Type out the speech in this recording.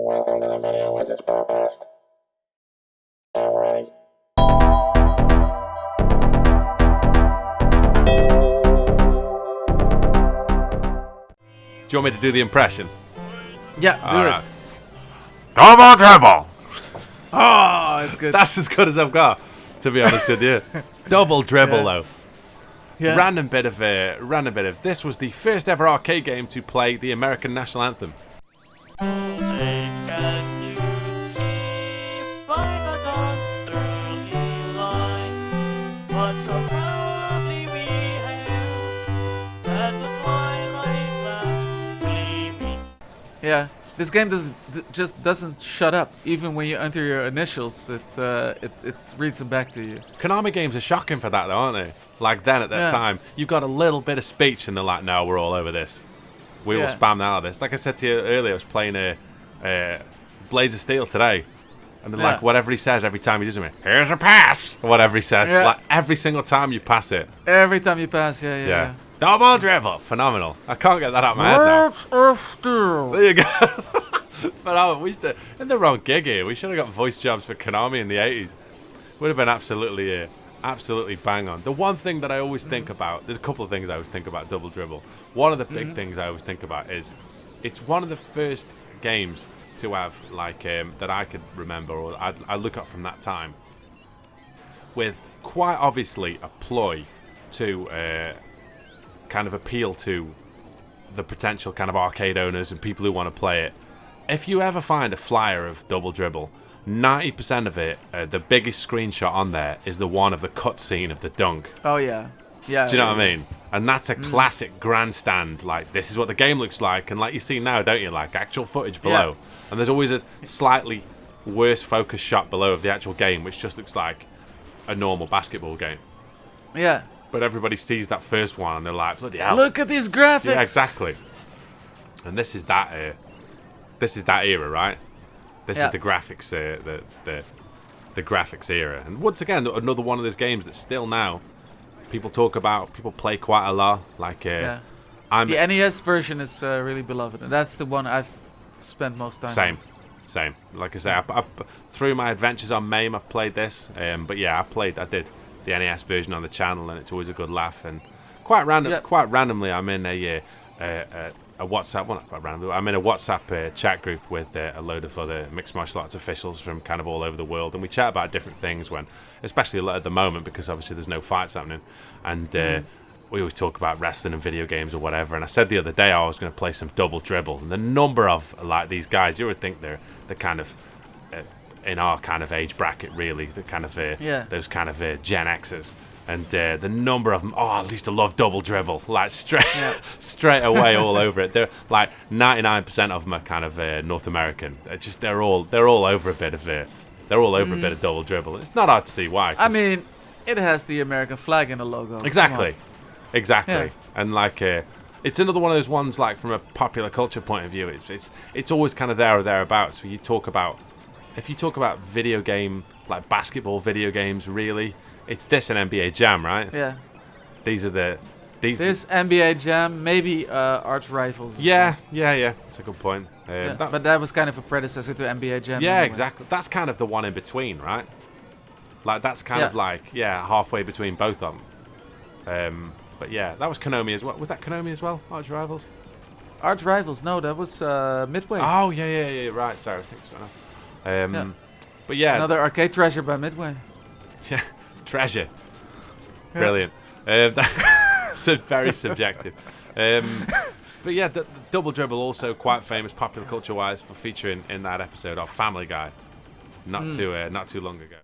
Welcome to the Video Wizards podcast. I'm ready. Do you want me to do the impression? Yeah, do it. Double Dribble! Oh, it's good. That's as good as I've got, to be honest with you. Double Dribble, Yeah. though. Yeah. Random bit of. This was the first ever arcade game to play the American national anthem. Yeah. This game just doesn't shut up. Even when you enter your initials, it reads them back to you. Konami games are shocking for that, though, aren't they? Like then at that Yeah. time, you got a little bit of speech, and they're like, "No, we're all over this. We will Yeah. spam out of this." Like I said to you earlier, I was playing Blades of Steel today, and they're Yeah. like, whatever he says every time he does it, here's a pass, or whatever he says. Yeah. Like every single time you pass it. Every time you pass, yeah. Double Dribble, phenomenal. I can't get that out of my head now. Words of Steel. There you go. Phenomenal. We used to, in the wrong gig here. We should have got voice jobs for Konami in the 80s. Would have been absolutely bang on. The one thing that I always think about, there's a couple of things I always think about Double Dribble. One of the big things I always think about is it's one of the first games to have like that I could remember, or I look at from that time, with quite obviously a ploy to kind of appeal to the potential kind of arcade owners and people who want to play it. If you ever find a flyer of Double Dribble, 90% of it, the biggest screenshot on there is the one of the cutscene of the dunk. Oh yeah. Yeah. Do you know what I mean? And that's a classic grandstand. Like, this is what the game looks like, and like you see now, don't you? Like actual footage below, Yeah. and there's always a slightly worse focus shot below of the actual game, which just looks like a normal basketball game. Yeah. But everybody sees that first one, and they're like, "Bloody hell!" Look at these graphics. Yeah, exactly. And this is that era, right? This Yeah. is the graphics, the graphics era. And once again, another one of those games that still now people talk about, people play quite a lot. Like, Yeah. I'm The NES version is really beloved, and that's the one I've spent most time on. same. Like I say, through my adventures on MAME, I've played this. But yeah, I did the NES version on the channel, and it's always a good laugh. And quite randomly, I'm in a WhatsApp. Well, not quite randomly. I'm in a WhatsApp chat group with a load of other mixed martial arts officials from kind of all over the world, and we chat about different things. Especially at the moment, because obviously there's no fights happening, and we always talk about wrestling and video games or whatever. And I said the other day I was going to play some Double Dribble, and the number of like these guys, you would think they're kind of in our kind of age bracket, really, the kind of those kind of Gen Xers. And the number of them, I used to love Double Dribble, like straight away all over it. They're like 99% of them are kind of North American. They're all over a bit of a bit of Double Dribble. It's not hard to see why. I mean, it has the American flag in the logo. Exactly. Yeah. And like it's another one of those ones, like from a popular culture point of view, it's always kind of there or thereabouts. If you talk about video game, like basketball video games, really, it's this and NBA Jam, right? Yeah. These are This NBA Jam, maybe Arch Rivals. Yeah. That's a good point. Yeah, but that was kind of a predecessor to NBA Jam. Yeah, anyway. exactly. That's kind of the one in between, right? Like that's kind of like halfway between both of them. But yeah, that was Konami as well. Was that Konami as well? Arch Rivals? Arch Rivals, no, that was Midway. Oh yeah. Right. Sorry, I was thinking so. Yeah. But yeah, Another arcade treasure by Midway. yeah, treasure. Brilliant. That's very subjective. But yeah, Double Dribble also quite famous popular culture wise for featuring in that episode of Family Guy not too long ago.